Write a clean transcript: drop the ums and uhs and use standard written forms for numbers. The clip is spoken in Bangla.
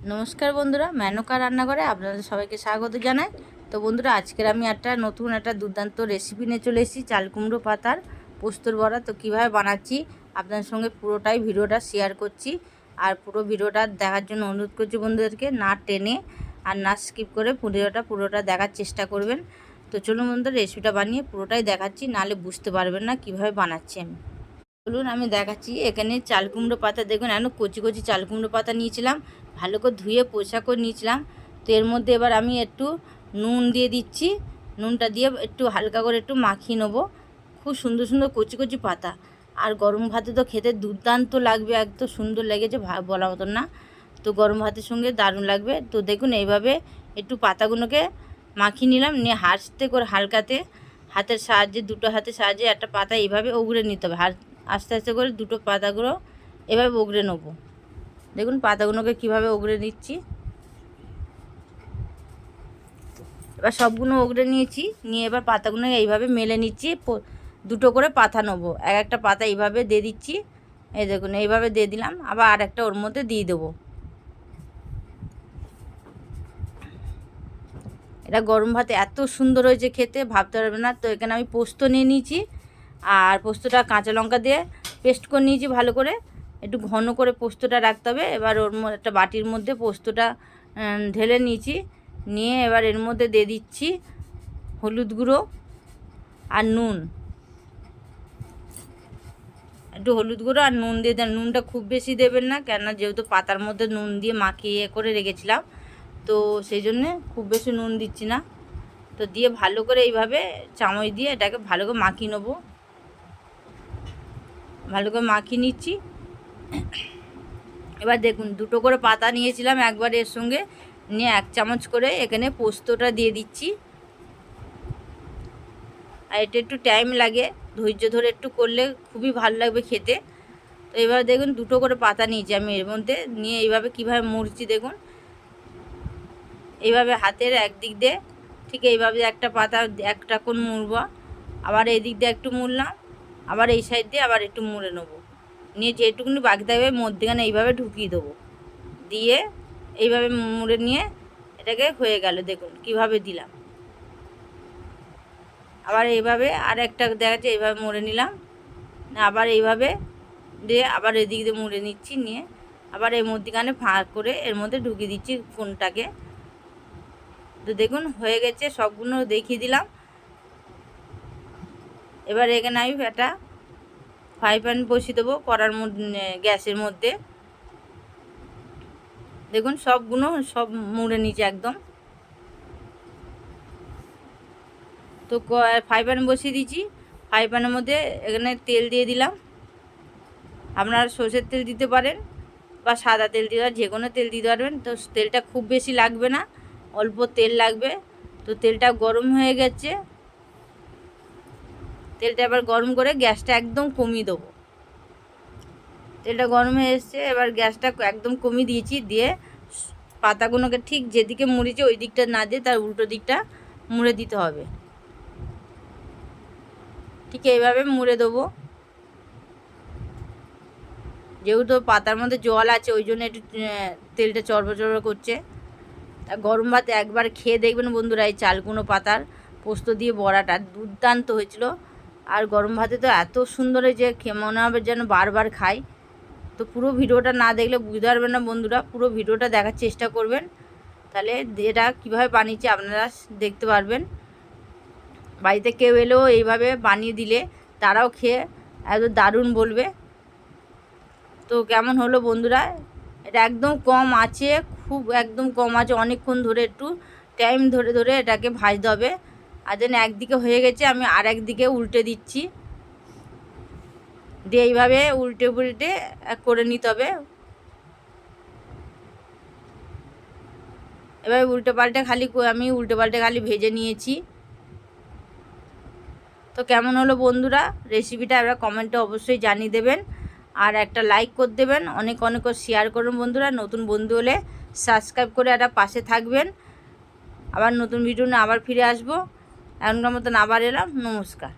নমস্কার বন্ধুরা, মেনকা রান্নাঘরে আপনাদের সবাইকে স্বাগত জানাই। তো বন্ধুরা, আজকের আমি নতুন একটা দুর্দান্ত রেসিপি নিয়ে চলে এসেছি, চাল কুমড়ো পাতার পোস্তর বড়া। তো কীভাবে বানাচ্ছি আপনাদের সঙ্গে পুরোটাই ভিডিওটা শেয়ার করছি। আর পুরো ভিডিওটা দেখার জন্য অনুরোধ করছি বন্ধুদেরকে, না টেনে আর না স্কিপ করে পুরোটা দেখার চেষ্টা করবেন। তো চলুন বন্ধুরা, রেসিপিটা বানিয়ে পুরোটাই দেখাচ্ছি, নাহলে বুঝতে পারবেন না কীভাবে বানাচ্ছি আমি। চলুন আমি দেখাচ্ছি। এখানে চাল কুমড়ো পাতা দেখুন, এখন কচি কচি চাল কুমড়ো পাতা নিয়েছিলাম, ভালো করে ধুয়ে পোষা করে নিয়েছিলাম। তো এর মধ্যে এবার আমি একটু নুন দিয়ে দিচ্ছি। নুনটা দিয়ে একটু হালকা করে একটু মাখিয়ে নেবো। খুব সুন্দর সুন্দর কচি কচি পাতা, আর গরম ভাতে তো খেতে দুর্দান্ত লাগবে, একদম সুন্দর লেগেছে বলার মতন না। তো গরম ভাতের সঙ্গে দারুণ লাগবে। তো দেখুন এইভাবে একটু পাতাগুলোকে মাখিয়ে নিলাম, নিয়ে হাতে করে হালকাতে হাতের সাহায্যে, দুটো হাতের সাহায্যে একটা পাতা এইভাবে উগড়ে নিতে হবে। আস্তে আস্তে করে দুটো পাতাগুলো এভাবে উগড়ে নেব। দেখুন পাতাগুলোকে কীভাবে উগড়ে নিচ্ছি। এবার সবগুলো উগড়ে নিয়েছি, নিয়ে এবার পাতাগুলো এইভাবে মেলে নিচ্ছি। দুটো করে পাতা নেবো, একটা পাতা এইভাবে দিয়ে দিচ্ছি। এই দেখুন এইভাবে দিয়ে দিলাম, আবার আর একটা ওর মধ্যে দিয়ে দেবো। এটা গরম ভাতে এত সুন্দর হয়েছে খেতে, ভাবতে পারবে না। তো এখানে আমি পোস্ত নিয়ে নিয়েছি, আর পোস্তটা কাঁচা লঙ্কা দিয়ে পেস্ট করে নিয়েছি ভালো করে। একটু ঘন করে পোস্তটা রাখতে হবে। এবার ওর মধ্যে একটা বাটির মধ্যে পোস্তটা ঢেলে নিয়েছি, নিয়ে এবার এর মধ্যে দিয়ে দিচ্ছি হলুদ গুঁড়ো আর নুন। একটু হলুদ গুঁড়ো আর নুন দিয়ে দেন। নুনটা খুব বেশি দেবেন না, কেননা যেহেতু পাতার মধ্যে নুন দিয়ে মাখিয়ে করে রেখেছিলাম, তো সেই জন্যে খুব বেশি নুন দিচ্ছি না। তো দিয়ে ভালো করে এইভাবে চামচ দিয়ে এটাকে ভালো করে মাখিয়ে নেবো। ভালো করে মাখিয়ে নিচ্ছি। এবার দেখুন দুটো করে পাতা নিয়েছিলাম একবার এর সঙ্গে, নিয়ে 1 চামচ করে এখানে পোস্তটা দিয়ে দিচ্ছি। আর এটা একটু টাইম লাগে, ধৈর্য ধরে একটু করলে খুবই ভালো লাগবে খেতে। তো এবার দেখুন দুটো করে পাতা নিয়েছি আমি এর মধ্যে, নিয়ে এইভাবে কীভাবে মুড়ছি দেখুন। এইভাবে হাতের একদিক দিয়ে ঠিক এইভাবে একটা পাতা একটা কোণ মুড়ব, আবার এই দিক দিয়ে একটু মুড়লাম, আবার এই সাইড দিয়ে আবার একটু মুড়ে নেবো। নিয়ে যেটুকুনি বাকি থাকবে মধ্যখানে এইভাবে ঢুকিয়ে দেবো, দিয়ে এইভাবে মুড়ে নিয়ে এটাকে হয়ে গেল। দেখুন কিভাবে দিলাম। আবার এইভাবে আর একটা দেখা যাচ্ছে এইভাবে মুড়ে নিলাম, আবার এইভাবে দিয়ে আবার এদিক দিয়ে মুড়ে নিচ্ছি, নিয়ে আবার এই মধ্যখানে ফাঁক করে এর মধ্যে ঢুকিয়ে দিচ্ছি কোণটাকে। তো দেখুন হয়ে গেছে, সবগুলো দেখিয়ে দিলাম। এবার এখানে আমি একটা ফ্রাই প্যান বসিয়ে দেবো কড়ার মধ্যে, গ্যাসের মধ্যে। দেখুন সবগুলো সব মুড়ে নিচে একদম। তো ফ্রাই প্যান বসিয়ে দিয়েছি। ফ্রাই প্যানের মধ্যে এখানে তেল দিয়ে দিলাম। আপনারা সরষের তেল দিতে পারেন বা সাদা তেল দিতে পারেন, যে কোনো তেল দিতে পারবেন। তো তেলটা খুব বেশি লাগবে না, অল্প তেল লাগবে। তো তেলটা গরম হয়ে গেছে, তেলটা এবার গরম করে গ্যাসটা একদম কমিয়ে দেবো। তেলটা গরম হয়ে এসছে, এবার গ্যাসটা একদম কমিয়ে দিয়েছি। দিয়ে পাতাগুলোকে ঠিক যেদিকে মুড়েছে ওই দিকটা না দিয়ে তার উল্টো দিকটা মুড়ে দিতে হবে। ঠিক এইভাবে মুড়ে দেবো। যেহেতু পাতার মধ্যে জল আছে ওই জন্য একটু তেলটা চড়বড় চড়বড় করছে। তা গরম ভাতে একবার খেয়ে দেখবেন বন্ধুরা, এই চালকুনো পাতার পোস্ত দিয়ে বড়াটা দুর্দান্ত হয়েছিল। আর গরম ভাতে তো এত সুন্দর হয়েছে, মনে হবে যেন বারবার খাই। তো পুরো ভিডিওটা না দেখলে বুঝতে পারবেন না বন্ধুরা, পুরো ভিডিওটা দেখার চেষ্টা করবেন, তাহলে এটা কীভাবে বানিয়েছি আপনারা দেখতে পারবেন। বাড়িতে কেউ এলেও এইভাবে বানিয়ে দিলে তারাও খেয়ে এত দারুণ বলবে। তো কেমন হলো বন্ধুরা, এটা একদম কম আছে, খুব একদম কম আছে, অনেকক্ষণ ধরে একটু টাইম ধরে ধরে এটাকে ভাজতে হবে। আর যেন একদিকে হয়ে গেছে আমি আর একদিকে উল্টে দিচ্ছি, দিয়ে এইভাবে উল্টে উল্টে করে নিতে হবে। এবার আমি উল্টে পাল্টে খালি ভেজে নিয়েছি। তো কেমন হলো বন্ধুরা রেসিপিটা, এবার কমেন্টে অবশ্যই জানিয়ে দেবেন, আর একটা লাইক করে দেবেন, অনেক অনেক শেয়ার করুন বন্ধুরা। নতুন বন্ধু হলে সাবস্ক্রাইব করে একটা পাশে থাকবেন। আবার নতুন ভিডিও নিয়ে আবার ফিরে আসবো। এখনকার মতন আবার এলাম, নমস্কার।